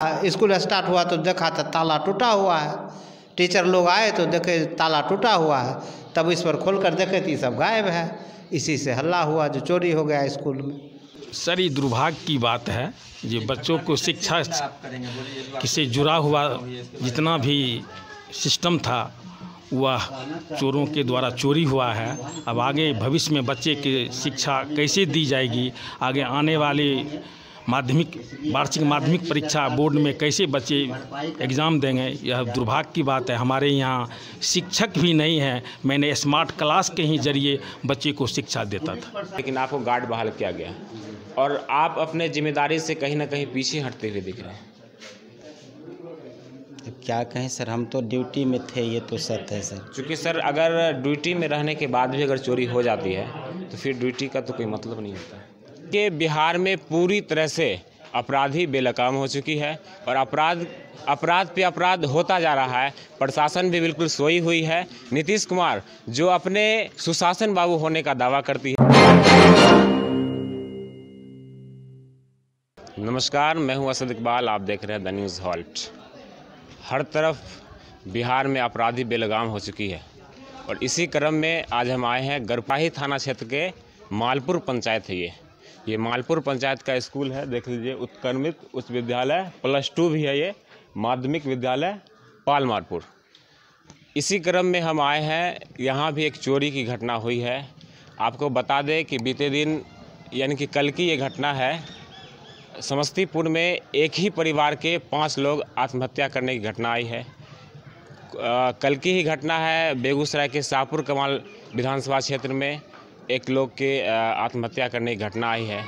School start हुआ तो देखा तो ताला टूटा हुआ है। टीचर लोग आए तो देखे ताला टूटा हुआ है, तब इस पर खोल कर देखे तो ये सब गायब है। इसी से हल्ला हुआ जो चोरी हो गया स्कूल में। सर ये दुर्भाग्य की बात है, ये बच्चों को शिक्षा से जुड़ा हुआ जितना भी सिस्टम था वह चोरों के द्वारा चोरी हुआ है। अब आगे भविष्य में बच्चे की शिक्षा कैसे दी जाएगी, आगे आने वाले वार्षिक माध्यमिक परीक्षा बोर्ड में कैसे बच्चे एग्ज़ाम देंगे, यह दुर्भाग्य की बात है। हमारे यहाँ शिक्षक भी नहीं है। मैंने स्मार्ट क्लास के ही जरिए बच्चे को शिक्षा देता था, लेकिन आपको गार्ड बहाल किया गया और आप अपने जिम्मेदारी से कहीं ना कहीं पीछे हटते हुए दिख रहे हैं। क्या कहें सर, हम तो ड्यूटी में थे, ये तो सत्य है सर। क्योंकि सर अगर ड्यूटी में रहने के बाद भी अगर चोरी हो जाती है तो फिर ड्यूटी का तो कोई मतलब नहीं होता है। कि बिहार में पूरी तरह से अपराधी बेलगाम हो चुकी है और अपराध पे अपराध होता जा रहा है। प्रशासन भी बिल्कुल सोई हुई है। नीतीश कुमार जो अपने सुशासन बाबू होने का दावा करती है। नमस्कार, मैं हूं असद इकबाल, आप देख रहे हैं द न्यूज़ हॉल्ट। हर तरफ बिहार में अपराधी बेलगाम हो चुकी है और इसी क्रम में आज हम आए हैं गरपाही थाना क्षेत्र के मालपुर पंचायत है। ये मालपुर पंचायत का स्कूल है, देख लीजिए। उत्क्रमित उच्च विद्यालय +2 भी है ये, माध्यमिक विद्यालय पालमारपुर। इसी क्रम में हम आए हैं, यहाँ भी एक चोरी की घटना हुई है। आपको बता दें कि बीते दिन यानी कि कल की ये घटना है। समस्तीपुर में एक ही परिवार के 5 लोग आत्महत्या करने की घटना आई है। कल की ही घटना है बेगूसराय के शाहपुर कमाल विधानसभा क्षेत्र में एक लोग के आत्महत्या करने की घटना आई है।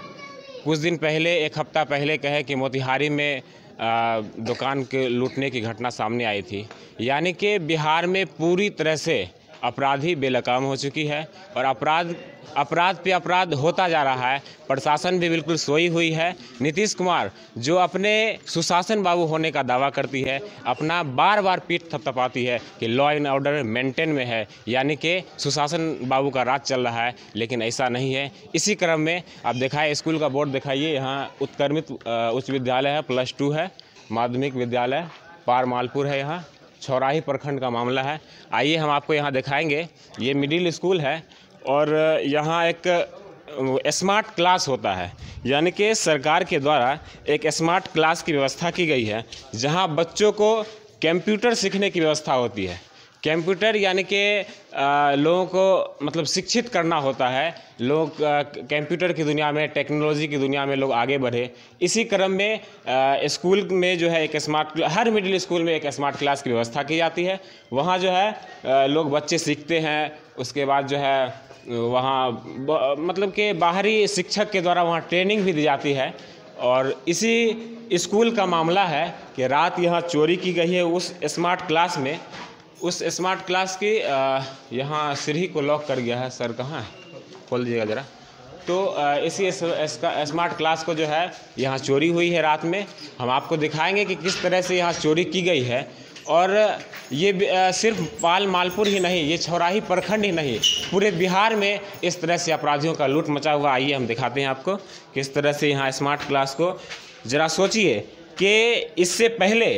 कुछ दिन पहले, एक हफ्ता पहले कहे कि मोतिहारी में दुकान के लूटने की घटना सामने आई थी। यानी कि बिहार में पूरी तरह से अपराधी बेलगाम हो चुकी है और अपराध पे अपराध होता जा रहा है। प्रशासन भी बिल्कुल सोई हुई है। नीतीश कुमार जो अपने सुशासन बाबू होने का दावा करती है, अपना बार बार पीठ थपथपाती है कि लॉ एंड ऑर्डर मेंटेन में है, यानी कि सुशासन बाबू का राज चल रहा है, लेकिन ऐसा नहीं है। इसी क्रम में आप दिखाए स्कूल का बोर्ड दिखाइए। यहाँ उत्क्रमित उच्च विद्यालय है, +2 है, माध्यमिक विद्यालय पार मालपुर है। यहाँ छौराही प्रखंड का मामला है। आइए हम आपको यहाँ दिखाएंगे। ये मिडिल स्कूल है और यहाँ एक स्मार्ट क्लास होता है, यानी कि सरकार के द्वारा एक स्मार्ट क्लास की व्यवस्था की गई है, जहाँ बच्चों को कंप्यूटर सीखने की व्यवस्था होती है। कंप्यूटर यानी कि लोगों को मतलब शिक्षित करना होता है। लोग कंप्यूटर की दुनिया में, टेक्नोलॉजी की दुनिया में लोग आगे बढ़े। इसी क्रम में स्कूल में जो है एक हर मिडिल स्कूल में एक स्मार्ट क्लास की व्यवस्था की जाती है। वहाँ जो है लोग बच्चे सीखते हैं। उसके बाद जो है वहाँ मतलब कि बाहरी शिक्षक के द्वारा वहाँ ट्रेनिंग भी दी जाती है। और इसी स्कूल का मामला है कि रात यहाँ चोरी की गई है उस स्मार्ट क्लास में। उस स्मार्ट क्लास की यहाँ सीढ़ी को लॉक कर गया है। सर कहाँ है, खोल दीजिएगा ज़रा। तो इसी स्मार्ट क्लास को जो है यहाँ चोरी हुई है रात में। हम आपको दिखाएंगे कि किस तरह से यहाँ चोरी की गई है। और ये सिर्फ मालपुर ही नहीं, ये छौराही प्रखंड ही नहीं, पूरे बिहार में इस तरह से अपराधियों का लूट मचा हुआ। आइए हम दिखाते हैं आपको किस तरह से यहाँ स्मार्ट क्लास को। ज़रा सोचिए कि इससे पहले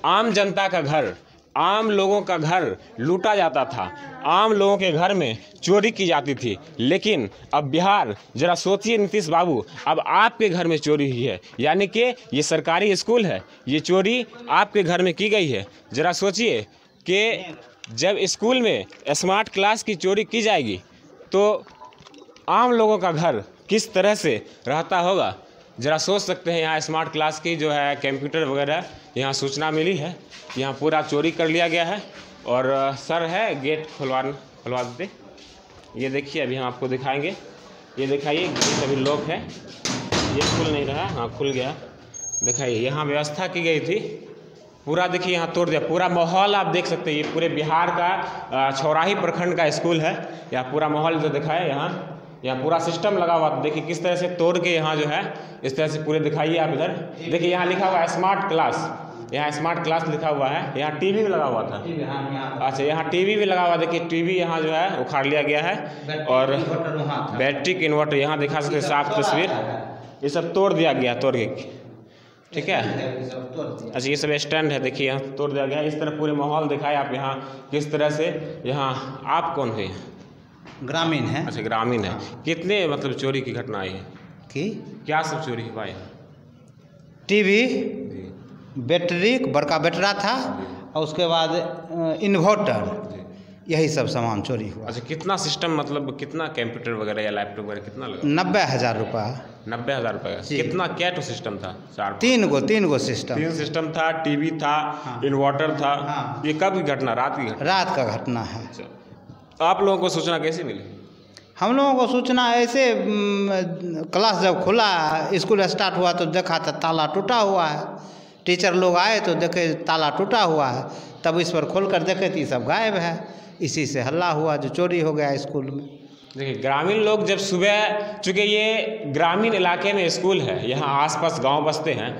आम जनता का घर, आम लोगों का घर लूटा जाता था, आम लोगों के घर में चोरी की जाती थी। लेकिन अब बिहार, जरा सोचिए नीतीश बाबू, अब आपके घर में चोरी हुई है। यानी कि ये सरकारी स्कूल है, ये चोरी आपके घर में की गई है। ज़रा सोचिए कि जब स्कूल में स्मार्ट क्लास की चोरी की जाएगी तो आम लोगों का घर किस तरह से रहता होगा। ज़रा सोच सकते हैं। यहाँ स्मार्ट क्लास की जो है कंप्यूटर वगैरह यहाँ सूचना मिली है, यहाँ पूरा चोरी कर लिया गया है। और सर है गेट खुलवा देते। ये देखिए, अभी हम आपको दिखाएंगे। ये दिखाइए, गेट अभी लॉक है, ये खुल नहीं रहा। हाँ, खुल गया। दिखाइए, यहाँ व्यवस्था की गई थी, पूरा देखिए यहाँ तोड़ दिया। पूरा माहौल आप देख सकते हैं। ये पूरे बिहार का छौराही प्रखंड का स्कूल है। यहाँ पूरा माहौल जो दिखाए, यहाँ पूरा सिस्टम लगा हुआ। देखिए किस तरह से तोड़ के यहाँ जो है इस तरह से पूरे दिखाइए आप। इधर देखिए, यहाँ लिखा हुआ है स्मार्ट क्लास, यहाँ स्मार्ट क्लास लिखा हुआ है। यहाँ टीवी भी लगा हुआ था। अच्छा, यहाँ टीवी भी लगा हुआ। देखिए टीवी यहाँ जो है उखाड़ लिया गया है। और बैटरी इन्वर्टर यहाँ दिखा सकते साफ तस्वीर, ये सब तोड़ दिया गया, तोड़ के। ठीक है। अच्छा, ये सब स्टैंड है, देखिए यहाँ तोड़ दिया गया है। इस तरह पूरे माहौल दिखाए आप यहाँ किस तरह से। यहाँ आप कौन है? ग्रामीण है। अच्छा, ग्रामीण है। कितने मतलब चोरी की घटना आई है कि क्या सब चोरी हुआ है? टीवी, बैटरी, बड़का बैटरा था और उसके बाद इन्वर्टर, यही सब सामान चोरी हुआ। अच्छा, कितना सिस्टम मतलब कितना कंप्यूटर वगैरह या लैपटॉप वगैरह कितना लगा? 90,000 रुपया। 90,000 रुपये का। कितना क्या तो सिस्टम था? तीन गो सिस्टम। 3 सिस्टम था, टीवी था, हाँ। इन्वर्टर था। हाँ। ये कब की घटना? रात की घटना? रात का घटना है। अच्छा, आप लोगों को सूचना कैसे मिली? हम लोगों को सूचना ऐसे क्लास जब खुला, स्कूल स्टार्ट हुआ तो देखा तो ताला टूटा हुआ है। टीचर लोग आए तो देखे ताला टूटा हुआ है, तब इस पर खोल कर देखे तो ये सब गायब है। इसी से हल्ला हुआ जो चोरी हो गया स्कूल में। देखिए, ग्रामीण लोग जब सुबह, चूँकि ये ग्रामीण इलाके में स्कूल है, यहाँ आसपास गांव बसते हैं,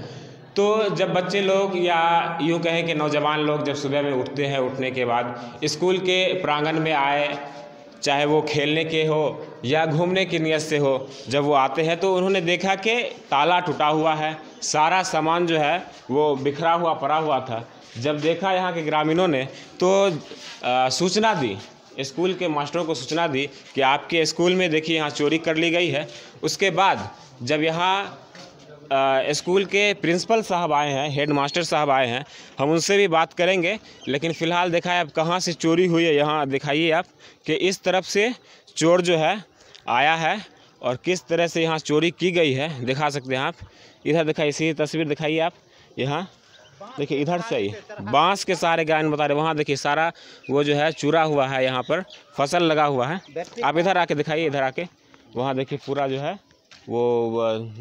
तो जब बच्चे लोग या यूँ कहें कि नौजवान लोग जब सुबह में उठते हैं, उठने के बाद स्कूल के प्रांगण में आए, चाहे वो खेलने के हो या घूमने की नियत से हो, जब वो आते हैं तो उन्होंने देखा कि ताला टूटा हुआ है, सारा सामान जो है वो बिखरा हुआ पड़ा हुआ था। जब देखा यहाँ के ग्रामीणों ने तो सूचना दी, स्कूल के मास्टरों को सूचना दी कि आपके स्कूल में देखिए यहाँ चोरी कर ली गई है। उसके बाद जब यहाँ स्कूल के प्रिंसिपल साहब आए हैं, हेड मास्टर साहब आए हैं, हम उनसे भी बात करेंगे। लेकिन फ़िलहाल देखा है अब कहाँ से चोरी हुई है, यहाँ दिखाइए आप कि इस तरफ से चोर जो है आया है और किस तरह से यहाँ चोरी की गई है दिखा सकते हैं आप। इधर दिखाइए, इसी तस्वीर दिखाइए आप। यहाँ देखिए, इधर से ही बांस के सहारे गायन बता रहे, वहाँ देखिए सारा वो जो है चूरा हुआ है, यहाँ पर फसल लगा हुआ है। आप इधर आके दिखाइए, इधर आके वहाँ देखिए पूरा जो है वो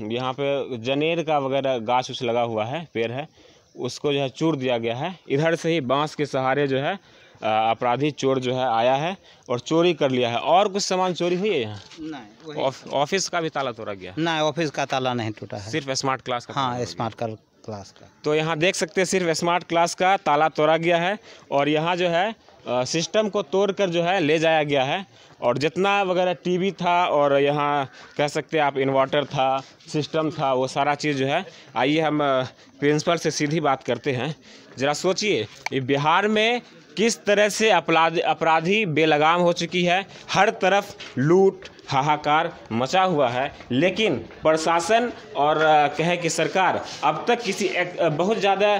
यहाँ पे जनेर का वगैरह गाछ उछ लगा हुआ है, पेड़ है, उसको जो है चूर दिया गया है। इधर से ही बांस के सहारे जो है अपराधी चोर जो है आया है और चोरी कर लिया है। और कुछ सामान चोरी हुई है यहाँ? नहीं। ऑफिस का भी ताला तोड़ा गया? नहीं, ऑफिस का ताला नहीं टूटा है, सिर्फ स्मार्ट क्लास का। हाँ, स्मार्ट क्लास का। तो यहाँ देख सकते हैं सिर्फ स्मार्ट क्लास का ताला तोड़ा गया है और यहाँ जो है सिस्टम को तोड़कर जो है ले जाया गया है। और जितना वगैरह टीवी था और यहाँ कह सकते हैं आप इन्वर्टर था, सिस्टम था, वो सारा चीज़ जो है। आइए हम प्रिंसिपल से सीधी बात करते हैं। ज़रा सोचिए, ये बिहार में किस तरह से अपराधी बेलगाम हो चुकी है, हर तरफ लूट हाहाकार मचा हुआ है, लेकिन प्रशासन और कहें कि सरकार अब तक किसी बहुत ज़्यादा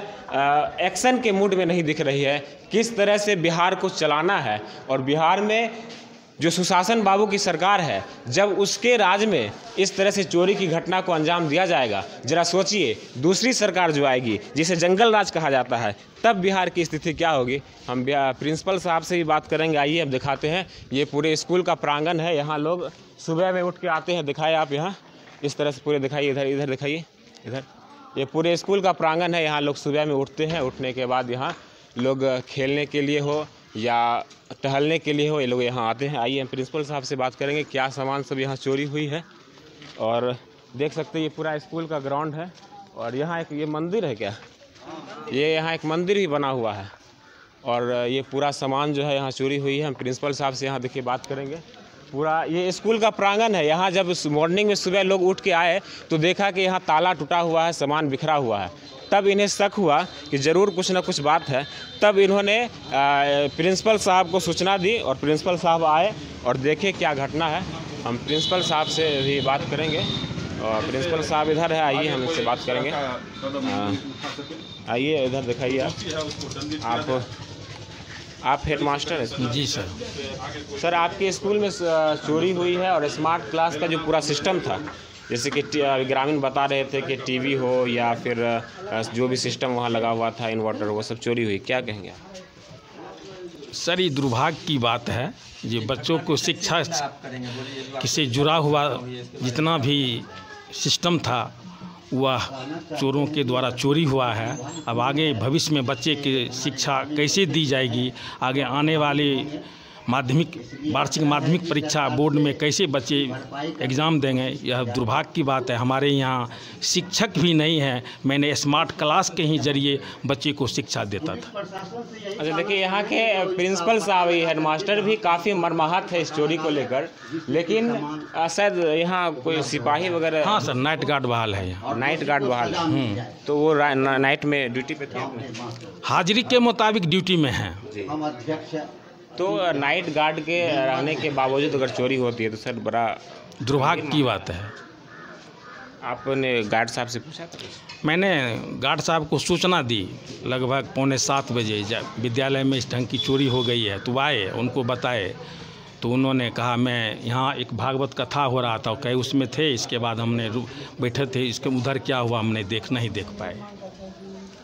एक्शन के मूड में नहीं दिख रही है। किस तरह से बिहार को चलाना है और बिहार में जो सुशासन बाबू की सरकार है, जब उसके राज में इस तरह से चोरी की घटना को अंजाम दिया जाएगा, ज़रा सोचिए दूसरी सरकार जो आएगी जिसे जंगल राज कहा जाता है, तब बिहार की स्थिति क्या होगी। हम प्रिंसिपल साहब से भी बात करेंगे। आइए अब दिखाते हैं, ये पूरे स्कूल का प्रांगण है, यहाँ लोग सुबह में उठ के आते हैं। दिखाए आप यहाँ इस तरह से पूरे दिखाइए, इधर दिखाइए, इधर ये पूरे स्कूल का प्रांगण है। यहाँ लोग सुबह में उठते हैं, उठने के बाद यहाँ लोग खेलने के लिए हो या टहलने के लिए हो, ये लोग यहाँ आते हैं। आइए हम प्रिंसिपल साहब से बात करेंगे क्या सामान सब यहाँ चोरी हुई है। और देख सकते हैं ये पूरा स्कूल का ग्राउंड है और यहाँ एक ये मंदिर है क्या, ये यहाँ एक मंदिर भी बना हुआ है और ये पूरा सामान जो है यहाँ चोरी हुई है। हम प्रिंसिपल साहब से यहाँ देखिए बात करेंगे। पूरा ये स्कूल का प्रांगण है। यहाँ जब मॉर्निंग में सुबह लोग उठ के आए तो देखा कि यहाँ ताला टूटा हुआ है, सामान बिखरा हुआ है, तब इन्हें शक हुआ कि ज़रूर कुछ ना कुछ बात है। तब इन्होंने प्रिंसिपल साहब को सूचना दी और प्रिंसिपल साहब आए और देखे क्या घटना है। हम प्रिंसिपल साहब से भी बात करेंगे और प्रिंसिपल साहब इधर है, आइए हम इससे बात करेंगे। आइए इधर दिखाइए आप हेड मास्टर हैं? जी सर। सर, आपके स्कूल में चोरी हुई है और स्मार्ट क्लास का जो पूरा सिस्टम था, जैसे कि ग्रामीण बता रहे थे कि टीवी हो या फिर जो भी सिस्टम वहाँ लगा हुआ था, इन्वर्टर, वो सब चोरी हुई, क्या कहेंगे आप? सर, ये दुर्भाग्य की बात है। ये बच्चों को शिक्षा से जुड़ा हुआ जितना भी सिस्टम था वह चोरों के द्वारा चोरी हुआ है। अब आगे भविष्य में बच्चे की शिक्षा कैसे दी जाएगी, आगे आने वाले वार्षिक माध्यमिक परीक्षा बोर्ड में कैसे बच्चे एग्ज़ाम देंगे, यह दुर्भाग्य की बात है। हमारे यहाँ शिक्षक भी नहीं है। मैंने स्मार्ट क्लास के ही जरिए बच्चे को शिक्षा देता था। अच्छा, देखिए यहाँ के प्रिंसिपल साहब, हेडमास्टर भी काफ़ी मर्माहत है इस चोरी को लेकर, लेकिन शायद यहाँ कोई सिपाही वगैरह। हाँ सर, नाइट गार्ड बहाल है यहाँ। नाइट गार्ड बहाल है, तो वो नाइट में ड्यूटी पे थे? हाजिरी के मुताबिक ड्यूटी में हैं। तो नाइट गार्ड के रहने के बावजूद अगर चोरी होती है तो सर बड़ा दुर्भाग्य की बात है। आपने गार्ड साहब से पूछा था? मैंने गार्ड साहब को सूचना दी लगभग 6:45 बजे, विद्यालय में इस ढंग की चोरी हो गई है। तो आए, उनको बताए, तो उन्होंने कहा मैं यहाँ एक भागवत कथा हो रहा था, कई उसमें थे। इसके बाद हमने बैठे थे, इसके उधर क्या हुआ हमने नहीं देख पाए।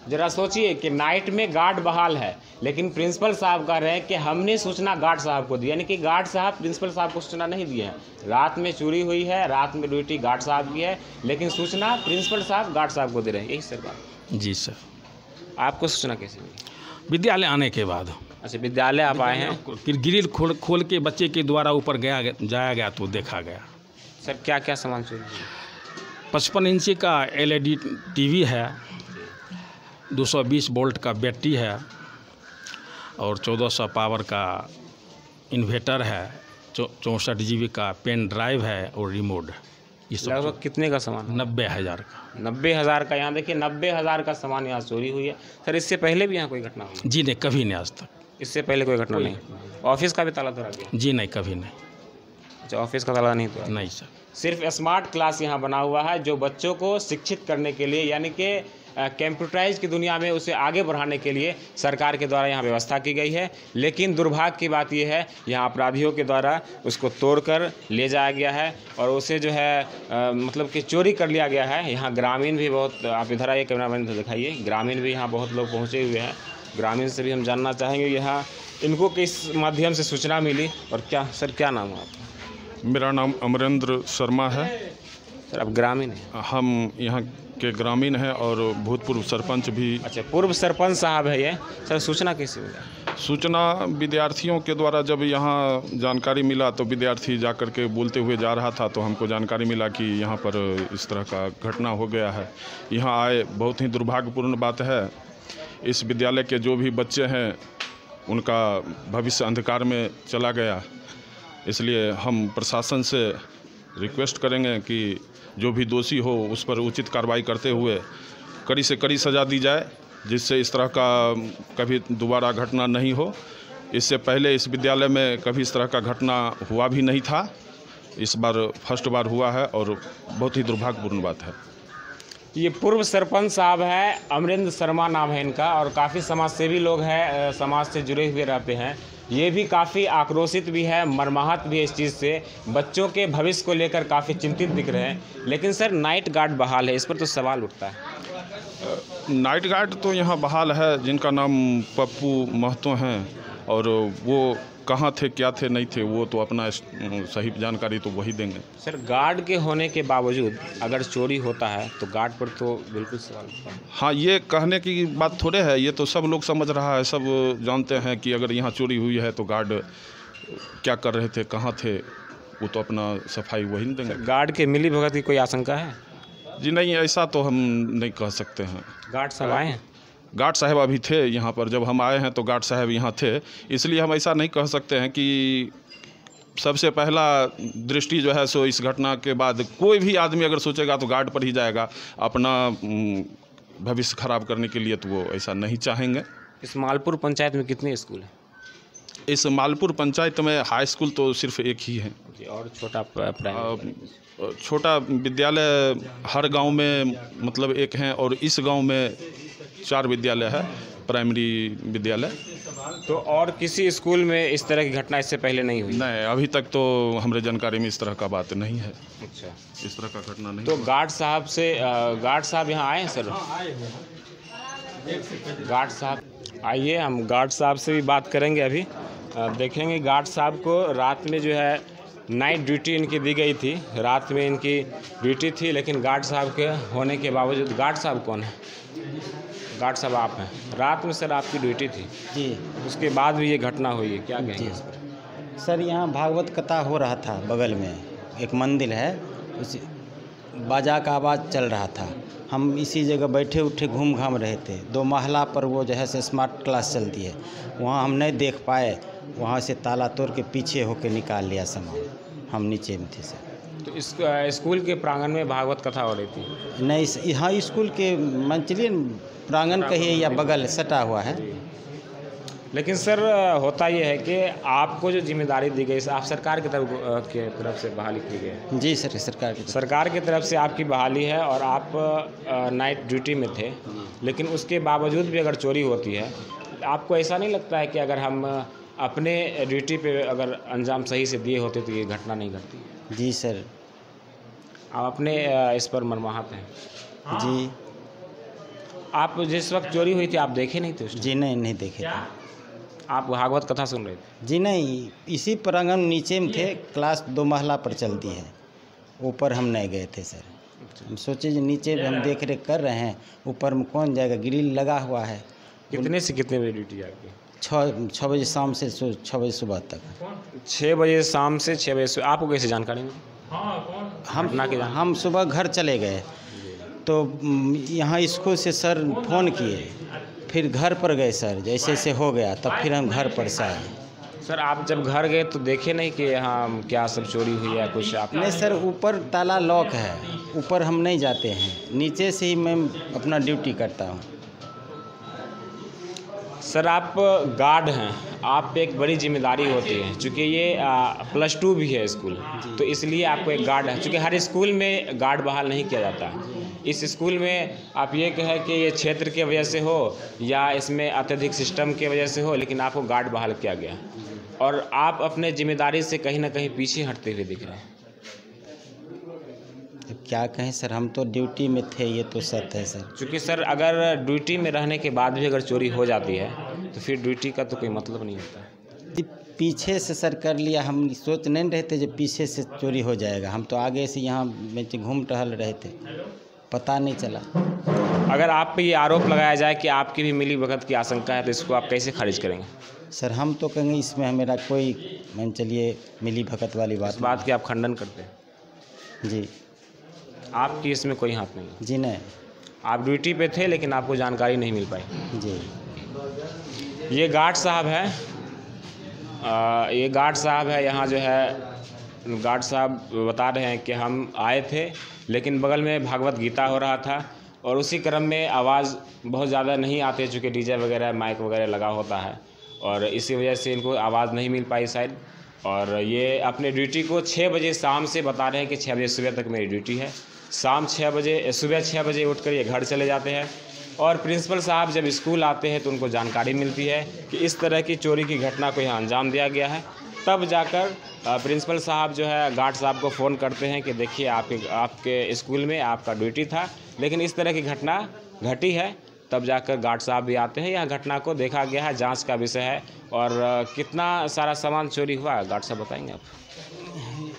जरा सोचिए कि नाइट में गार्ड बहाल है, लेकिन प्रिंसिपल साहब कह रहे हैं कि हमने सूचना गार्ड साहब को दी, यानी कि गार्ड साहब प्रिंसिपल साहब को सूचना नहीं दी है। रात में चोरी हुई है, रात में ड्यूटी गार्ड साहब की है, लेकिन सूचना प्रिंसिपल साहब गार्ड साहब को दे रहे हैं। यही सर बात? जी सर। आपको सूचना कैसे मिली? विद्यालय आने के बाद। अच्छा, विद्यालय आप आए हैं, ग्रिल खोल के बच्चे के द्वारा ऊपर जाया गया तो देखा गया। सर क्या क्या सामान चोरी हुआ? 55 इंची का LED TV है, 220 वोल्ट का बैटरी है और 1400 पावर का इन्वर्टर है, 64 GB का पेन ड्राइव है और रिमोट। ये सब लगभग कितने का सामान? 90,000 का। 90,000 का। यहाँ देखिए 90,000 का सामान यहाँ चोरी हुई है। सर इससे पहले भी यहाँ कोई घटना हुई? जी नहीं, कभी नहीं आज तक। इससे पहले कोई घटना नहीं? ऑफिस का भी ताला तोड़ा गया? जी नहीं, कभी नहीं। अच्छा, ऑफिस का ताला नहीं तोड़ा? नहीं सर। सिर्फ स्मार्ट क्लास यहाँ बना हुआ है जो बच्चों को शिक्षित करने के लिए, यानी कि कंप्यूटराइज की दुनिया में उसे आगे बढ़ाने के लिए सरकार के द्वारा यहाँ व्यवस्था की गई है। लेकिन दुर्भाग्य की बात यह है, यहाँ अपराधियों के द्वारा उसको तोड़कर ले जाया गया है और उसे जो है मतलब कि चोरी कर लिया गया है। यहाँ ग्रामीण भी बहुत, आप इधर आइए कैमरामैन तो दिखाइए, ग्रामीण भी यहाँ बहुत लोग पहुँचे हुए हैं। ग्रामीण से भी हम जानना चाहेंगे यहाँ इनको किस माध्यम से सूचना मिली और क्या। सर क्या नाम है आपका? मेरा नाम अमरेंद्र शर्मा है। सर आप ग्रामीण हैं? हम यहाँ के ग्रामीण हैं और भूतपूर्व सरपंच भी। अच्छा, पूर्व सरपंच साहब है ये। सर सूचना कैसे मिला? सूचना विद्यार्थियों के द्वारा जब यहाँ जानकारी मिला तो विद्यार्थी जा कर के बोलते हुए जा रहा था, तो हमको जानकारी मिला कि यहाँ पर इस तरह का घटना हो गया है। यहाँ आए, बहुत ही दुर्भाग्यपूर्ण बात है। इस विद्यालय के जो भी बच्चे हैं उनका भविष्य अंधकार में चला गया। इसलिए हम प्रशासन से रिक्वेस्ट करेंगे कि जो भी दोषी हो उस पर उचित कार्रवाई करते हुए कड़ी से कड़ी सज़ा दी जाए, जिससे इस तरह का कभी दोबारा घटना नहीं हो। इससे पहले इस विद्यालय में कभी इस तरह का घटना हुआ भी नहीं था, इस बार फर्स्ट बार हुआ है और बहुत ही दुर्भाग्यपूर्ण बात है। ये पूर्व सरपंच साहब है, अमरेंद्र शर्मा नाम है इनका, और काफ़ी समाज सेवी लोग हैं, समाज से जुड़े हुए रहते हैं। ये भी काफ़ी आक्रोशित भी है, मर्माहत भी है इस चीज़ से, बच्चों के भविष्य को लेकर काफ़ी चिंतित दिख रहे हैं। लेकिन सर नाइट गार्ड बहाल है, इस पर तो सवाल उठता है। नाइट गार्ड तो यहाँ बहाल है, जिनका नाम पप्पू महतो हैं, और वो कहाँ थे, क्या थे, नहीं थे, वो तो अपना सही जानकारी तो वही देंगे। सर गार्ड के होने के बावजूद अगर चोरी होता है तो गार्ड पर तो बिल्कुल सवाल उठता है। हाँ, ये कहने की बात थोड़े है, ये तो सब लोग समझ रहा है, सब जानते हैं कि अगर यहाँ चोरी हुई है तो गार्ड क्या कर रहे थे, कहाँ थे, वो तो अपना सफाई वही नहीं देंगे। गार्ड के मिली भगत की कोई आशंका है? जी नहीं, ऐसा तो हम नहीं कह सकते हैं। गार्ड साहब आए हैं? गार्ड साहब अभी थे यहाँ पर, जब हम आए हैं तो गार्ड साहब यहाँ थे, इसलिए हम ऐसा नहीं कह सकते हैं कि सबसे पहला दृष्टि जो है सो इस घटना के बाद कोई भी आदमी अगर सोचेगा तो गार्ड पर ही जाएगा अपना भविष्य खराब करने के लिए, तो वो ऐसा नहीं चाहेंगे। इस मालपुर पंचायत में कितने स्कूल हैं? इस मालपुर पंचायत में हाई स्कूल तो सिर्फ एक ही है, और छोटा प्राइमरी छोटा विद्यालय हर गांव में मतलब एक हैं, और इस गांव में 4 विद्यालय है, प्राइमरी विद्यालय। तो और किसी स्कूल में इस तरह की घटना इससे पहले नहीं हुई? नहीं, अभी तक तो हमारे जानकारी में इस तरह का बात नहीं है। अच्छा, इस तरह का घटना नहीं। तो गार्ड साहब से, गार्ड साहब यहाँ आए हैं सर? गार्ड साहब आइए, हम गार्ड साहब से भी बात करेंगे। अभी देखेंगे गार्ड साहब को। रात में जो है नाइट ड्यूटी इनकी दी गई थी, रात में इनकी ड्यूटी थी, लेकिन गार्ड साहब के होने के बावजूद। गार्ड साहब कौन है? गार्ड साहब आप हैं। रात में सर आपकी ड्यूटी थी जी, उसके बाद भी ये घटना हुई है, क्या कहेंगे इस पर? सर यहाँ भागवत कथा हो रहा था, बगल में एक मंदिर है, उस बाजा का आवाज़ चल रहा था। हम इसी जगह बैठे उठे घूम घाम रहे थे। 2 महला पर वो जो है से स्मार्ट क्लास चलती है, वहाँ हम नहीं देख पाए, वहाँ से ताला तोड़ के पीछे होके निकाल लिया सामान। हम नीचे में थे सर। तो इस स्कूल के प्रांगण में भागवत कथा हो रही थी? नहीं, यहाँ स्कूल के मान चलिए प्रांगण कहिए या बगल सटा हुआ है। लेकिन सर होता ये है कि आपको जो जिम्मेदारी दी गई, आप सरकार की तरफ से बहाली की गई है? जी सर, सरकार की तरफ से आपकी बहाली है और आप नाइट ड्यूटी में थे, लेकिन उसके बावजूद भी अगर चोरी होती है, आपको ऐसा नहीं लगता है कि अगर हम अपने ड्यूटी पे अगर अंजाम सही से दिए होते तो ये घटना नहीं घटती? जी सर। आप अपने इस पर मनमाहत हैं? जी। आप जिस वक्त चोरी हुई थी आप देखे नहीं थे उस टाइम? जी नहीं देखे थे। आप भागवत कथा सुन रहे थे? जी नहीं, इसी प्रांगण नीचे में थे। क्लास 2 महला पर चलती है, ऊपर हम नहीं गए थे सर। हम सोचे जो नीचे हम देख रेख कर रहे हैं, ऊपर में कौन जाएगा, ग्रिल लगा हुआ है। कितने से कितने बजे ड्यूटी आपकी? 6 बजे शाम से 6 बजे सुबह तक। 6 बजे शाम से 6 बजे। आपको कैसे जानकारी मिली? हम सुबह घर चले गए तो यहाँ स्कूल से सर फ़ोन किए, फिर घर पर गए सर, जैसे ऐसे हो गया, तब फिर हम घर पर से आए। सर आप जब घर गए तो देखे नहीं कि यहाँ क्या सब चोरी हुई है कुछ? आप नहीं सर, ऊपर ताला लॉक है, ऊपर हम नहीं जाते हैं, नीचे से ही मैं अपना ड्यूटी करता हूँ। सर आप गार्ड हैं, आप पे एक बड़ी जिम्मेदारी होती है, चूँकि ये +2 भी है स्कूल, तो इसलिए आपको एक गार्ड है। चूँकि हर स्कूल में गार्ड बहाल नहीं किया जाता। इस स्कूल में आप ये कहें कि ये क्षेत्र की वजह से हो या इसमें अत्यधिक सिस्टम की वजह से हो, लेकिन आपको गार्ड बहाल किया गया और आप अपने जिम्मेदारी से कहीं ना कहीं पीछे हटते हुए दिख रहे हैं। क्या कहें सर, हम तो ड्यूटी में थे, ये तो सत्य है सर। क्योंकि सर अगर ड्यूटी में रहने के बाद भी अगर चोरी हो जाती है तो फिर ड्यूटी का तो कोई मतलब नहीं होता है। पीछे से सर कर लिया, हम सोच नहीं रहे थे जो पीछे से चोरी हो जाएगा। हम तो आगे से यहाँ घूम टहल रहे थे, पता नहीं चला। अगर आप पे ये आरोप लगाया जाए कि आपकी भी मिली भगत की आशंका है तो इसको आप कैसे खारिज करेंगे? सर हम तो कहेंगे इसमें मेरा कोई मान चलिए मिली भगत वाली इस बात की आप खंडन करते हैं? जी। आपकी इसमें कोई हाथ नहीं है? जी नहीं। आप ड्यूटी पे थे लेकिन आपको जानकारी नहीं मिल पाई? जी। ये गार्ड साहब है, ये गार्ड साहब है यहाँ जो है। गार्ड साहब बता रहे हैं कि हम आए थे लेकिन बगल में भागवत गीता हो रहा था और उसी क्रम में आवाज़ बहुत ज़्यादा नहीं आती है, चूँकि डीजे वगैरह माइक वगैरह लगा होता है और इसी वजह से इनको आवाज़ नहीं मिल पाई शायद। और ये अपने ड्यूटी को 6 बजे शाम से बता रहे हैं कि 6 बजे सुबह तक मेरी ड्यूटी है। शाम 6 बजे, सुबह 6 बजे उठकर ये घर चले जाते हैं और प्रिंसिपल साहब जब स्कूल आते हैं तो उनको जानकारी मिलती है कि इस तरह की चोरी की घटना को यहाँ अंजाम दिया गया है। तब जाकर प्रिंसिपल साहब जो है गार्ड साहब को फ़ोन करते हैं कि देखिए आपके स्कूल में आपका ड्यूटी था लेकिन इस तरह की घटना घटी है। तब जाकर गार्ड साहब भी आते हैं, यह घटना को देखा गया है, जांच का विषय है। और कितना सारा सामान चोरी हुआ है गार्ड साहब बताएंगे आप?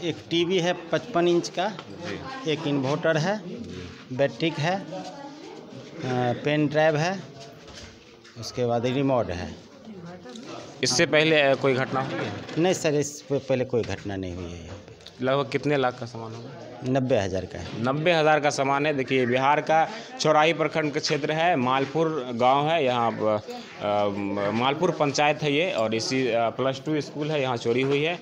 एक टीवी है 55 इंच का, एक इन्वर्टर है, बैटरी है, पेन ड्राइव है, उसके बाद रिमोट है। इससे पहले कोई घटना हुई है? नहीं सर, इससे पहले कोई घटना नहीं हुई है यहाँ पे। लगभग कितने लाख का सामान होगा? 90,000 का है। 90,000 का सामान है। देखिए बिहार का चौराही प्रखंड का क्षेत्र है, मालपुर गांव है, यहाँ मालपुर पंचायत है ये और इसी +2 स्कूल है, यहाँ चोरी हुई है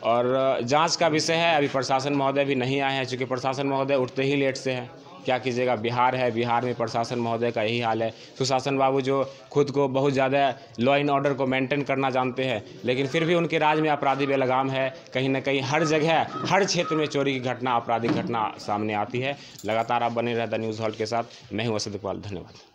और जांच का विषय है। अभी प्रशासन महोदय भी नहीं आए हैं, चूँकि प्रशासन महोदय उठते ही लेट से है। क्या कीजिएगा, बिहार है, बिहार में प्रशासन महोदय का यही हाल है। सुशासन बाबू जो खुद को बहुत ज़्यादा लॉ एंड ऑर्डर को मेंटेन करना जानते हैं, लेकिन फिर भी उनके राज में अपराधी बेलगाम है। कहीं ना कहीं हर जगह, हर क्षेत्र में चोरी की घटना, आपराधिक घटना सामने आती है। लगातार आप बने रहे द न्यूज़ हॉल्ट के साथ। मैं हूँ असद इकबाल, धन्यवाद।